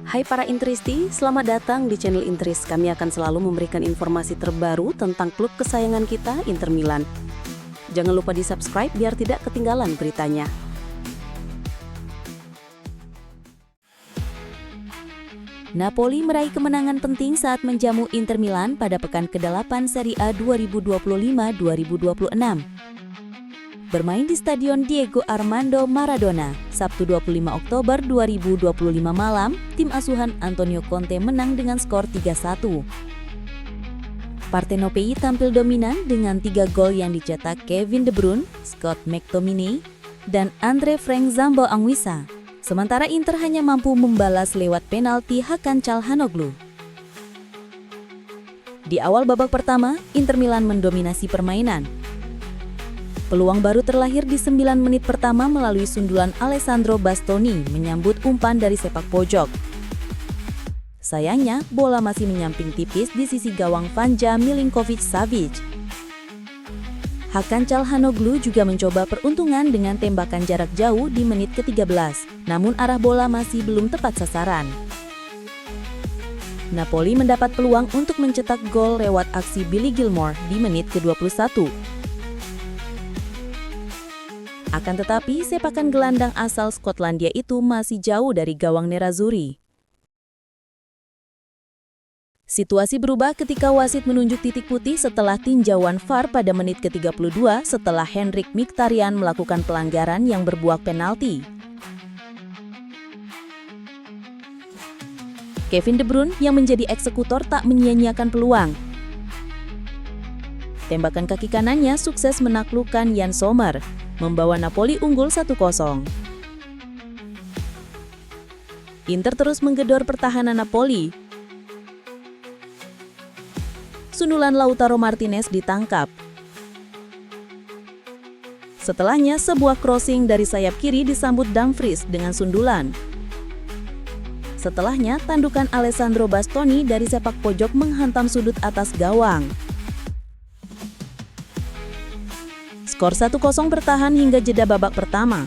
Hai para Interisti, selamat datang di channel Interis. Kami akan selalu memberikan informasi terbaru tentang klub kesayangan kita, Inter Milan. Jangan lupa di-subscribe biar tidak ketinggalan beritanya. Napoli meraih kemenangan penting saat menjamu Inter Milan pada pekan ke-8 Serie A 2025-2026. Bermain di Stadion Diego Armando Maradona, Sabtu 25 Oktober 2025 malam, tim asuhan Antonio Conte menang dengan skor 3-1. Partenopei tampil dominan dengan 3 gol yang dicetak Kevin De Bruyne, Scott McTominay, dan Andre Frank Zambo Anguissa. Sementara Inter hanya mampu membalas lewat penalti Hakan Çalhanoğlu. Di awal babak pertama, Inter Milan mendominasi permainan. Peluang baru terlahir di 9 menit pertama melalui sundulan Alessandro Bastoni menyambut umpan dari sepak pojok. Sayangnya, bola masih menyamping tipis di sisi gawang Vanja Milinkovic-Savic. Hakan Çalhanoğlu juga mencoba peruntungan dengan tembakan jarak jauh di menit ke-13, namun arah bola masih belum tepat sasaran. Napoli mendapat peluang untuk mencetak gol lewat aksi Billy Gilmour di menit ke-21. Akan tetapi, sepakan gelandang asal Skotlandia itu masih jauh dari gawang Nerazzurri. Situasi berubah ketika wasit menunjuk titik putih setelah tinjauan VAR pada menit ke-32 setelah Henrikh Mkhitaryan melakukan pelanggaran yang berbuah penalti. Kevin De Bruyne yang menjadi eksekutor tak menyia-nyiakan peluang. Tembakan kaki kanannya sukses menaklukkan Yann Sommer, membawa Napoli unggul 1-0. Inter terus menggedor pertahanan Napoli. Sundulan Lautaro Martinez ditangkap. Setelahnya, sebuah crossing dari sayap kiri disambut Dumfries dengan sundulan. Setelahnya, tandukan Alessandro Bastoni dari sepak pojok menghantam sudut atas gawang. Skor 1-0 bertahan hingga jeda babak pertama.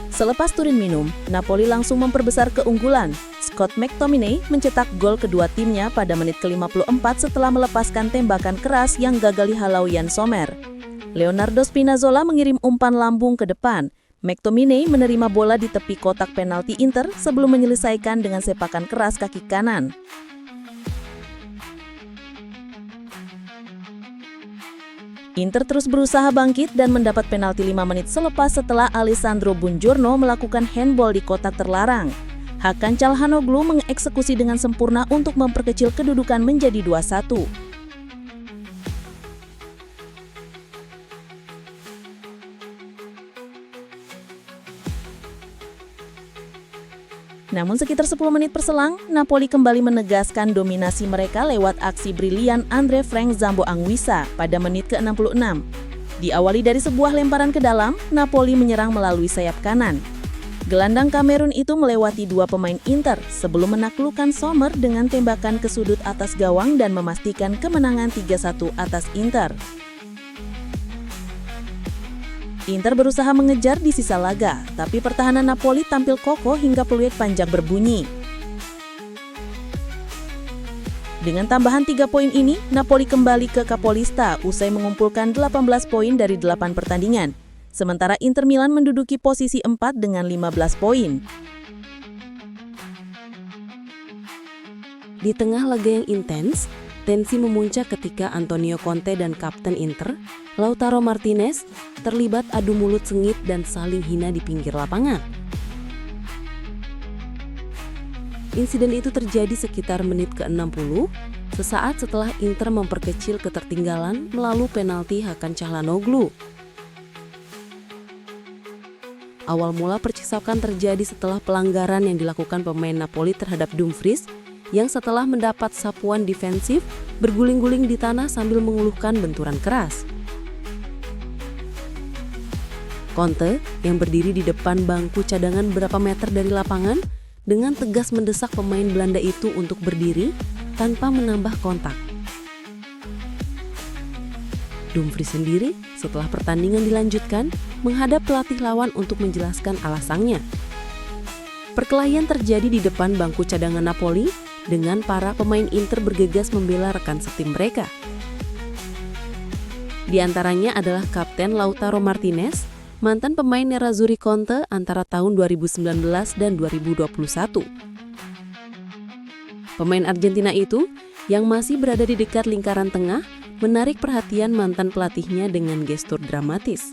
Selepas turun minum, Napoli langsung memperbesar keunggulan. Scott McTominay mencetak gol kedua timnya pada menit ke-54 setelah melepaskan tembakan keras yang gagal dihalau Yann Sommer. Leonardo Spinazzola mengirim umpan lambung ke depan. McTominay menerima bola di tepi kotak penalti Inter sebelum menyelesaikan dengan sepakan keras kaki kanan. Inter terus berusaha bangkit dan mendapat penalti 5 menit selepas setelah Alessandro Buongiorno melakukan handball di kotak terlarang. Hakan Çalhanoğlu mengeksekusi dengan sempurna untuk memperkecil kedudukan menjadi 2-1. Namun sekitar 10 menit berselang, Napoli kembali menegaskan dominasi mereka lewat aksi brilian Andre Frank Zambo Anguissa pada menit ke-66. Diawali dari sebuah lemparan ke dalam, Napoli menyerang melalui sayap kanan. Gelandang Kamerun itu melewati 2 pemain Inter sebelum menaklukkan Sommer dengan tembakan ke sudut atas gawang dan memastikan kemenangan 3-1 atas Inter. Inter berusaha mengejar di sisa laga, tapi pertahanan Napoli tampil kokoh hingga peluit panjang berbunyi. Dengan tambahan 3 poin ini, Napoli kembali ke Capolista usai mengumpulkan 18 poin dari 8 pertandingan. Sementara Inter Milan menduduki posisi 4 dengan 15 poin. Di tengah laga yang intens, tensi memuncak ketika Antonio Conte dan kapten Inter, Lautaro Martinez, terlibat adu mulut sengit dan saling hina di pinggir lapangan. Insiden itu terjadi sekitar menit ke-60, sesaat setelah Inter memperkecil ketertinggalan melalui penalti Hakan Çalhanoğlu. Awal mula percikan terjadi setelah pelanggaran yang dilakukan pemain Napoli terhadap Dumfries, yang setelah mendapat sapuan defensif, berguling-guling di tanah sambil mengeluhkan benturan keras. Conte, yang berdiri di depan bangku cadangan berapa meter dari lapangan, dengan tegas mendesak pemain Belanda itu untuk berdiri tanpa menambah kontak. Dumfries sendiri setelah pertandingan dilanjutkan menghadap pelatih lawan untuk menjelaskan alasannya. Perkelahian terjadi di depan bangku cadangan Napoli dengan para pemain Inter bergegas membela rekan setim mereka. Di antaranya adalah Kapten Lautaro Martinez, mantan pemain Nerazzurri Conte antara tahun 2019 dan 2021. Pemain Argentina itu, yang masih berada di dekat lingkaran tengah, menarik perhatian mantan pelatihnya dengan gestur dramatis.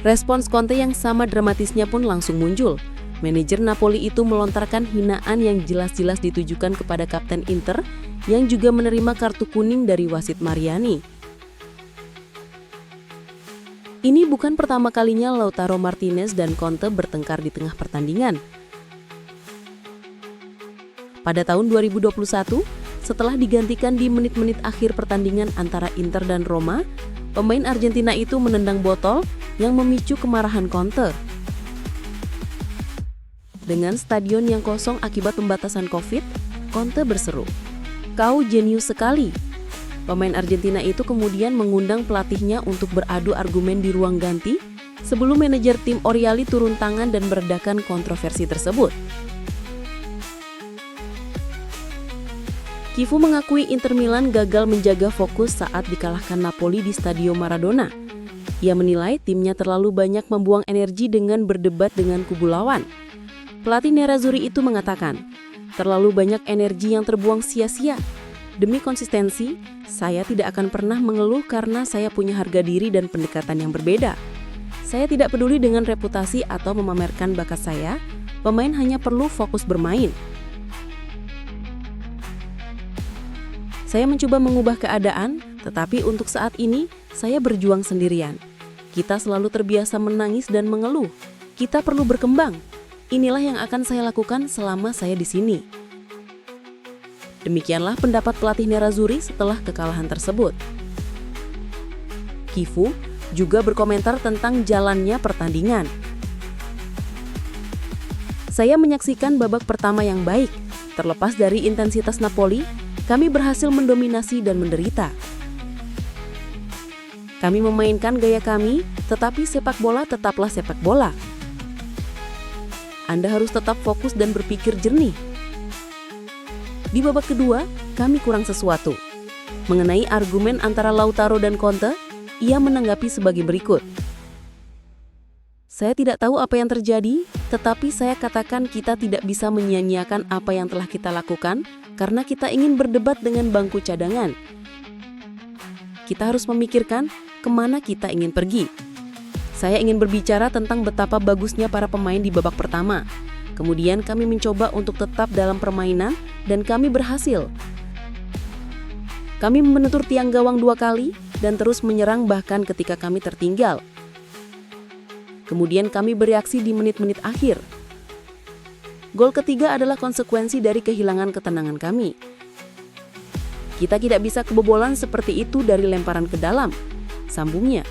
Respons Conte yang sama dramatisnya pun langsung muncul. Manajer Napoli itu melontarkan hinaan yang jelas-jelas ditujukan kepada Kapten Inter yang juga menerima kartu kuning dari wasit Mariani. Ini bukan pertama kalinya Lautaro Martinez dan Conte bertengkar di tengah pertandingan. Pada tahun 2021, setelah digantikan di menit-menit akhir pertandingan antara Inter dan Roma, pemain Argentina itu menendang botol yang memicu kemarahan Conte. Dengan stadion yang kosong akibat pembatasan Covid, Conte berseru, "Kau jenius sekali." Pemain Argentina itu kemudian mengundang pelatihnya untuk beradu argumen di ruang ganti sebelum manajer tim Oriali turun tangan dan meredakan kontroversi tersebut. Kifu mengakui Inter Milan gagal menjaga fokus saat dikalahkan Napoli di Stadio Maradona. Ia menilai timnya terlalu banyak membuang energi dengan berdebat dengan kubu lawan. Pelatih Nerazzurri itu mengatakan, "Terlalu banyak energi yang terbuang sia-sia. Demi konsistensi, saya tidak akan pernah mengeluh karena saya punya harga diri dan pendekatan yang berbeda. Saya tidak peduli dengan reputasi atau memamerkan bakat saya, pemain hanya perlu fokus bermain. Saya mencoba mengubah keadaan, tetapi untuk saat ini, saya berjuang sendirian. Kita selalu terbiasa menangis dan mengeluh. Kita perlu berkembang. Inilah yang akan saya lakukan selama saya di sini." Demikianlah pendapat pelatih Nerazzurri setelah kekalahan tersebut. Kifu juga berkomentar tentang jalannya pertandingan. "Saya menyaksikan babak pertama yang baik. Terlepas dari intensitas Napoli, kami berhasil mendominasi dan menderita. Kami memainkan gaya kami, tetapi sepak bola tetaplah sepak bola. Anda harus tetap fokus dan berpikir jernih. Di babak kedua, kami kurang sesuatu." Mengenai argumen antara Lautaro dan Conte, ia menanggapi sebagai berikut. "Saya tidak tahu apa yang terjadi, tetapi saya katakan kita tidak bisa menyia-nyiakan apa yang telah kita lakukan karena kita ingin berdebat dengan bangku cadangan. Kita harus memikirkan kemana kita ingin pergi. Saya ingin berbicara tentang betapa bagusnya para pemain di babak pertama. Kemudian kami mencoba untuk tetap dalam permainan dan kami berhasil. Kami menetur tiang gawang 2 kali dan terus menyerang bahkan ketika kami tertinggal. Kemudian kami bereaksi di menit-menit akhir. Gol ketiga adalah konsekuensi dari kehilangan ketenangan kami. Kita tidak bisa kebobolan seperti itu dari lemparan ke dalam," sambungnya.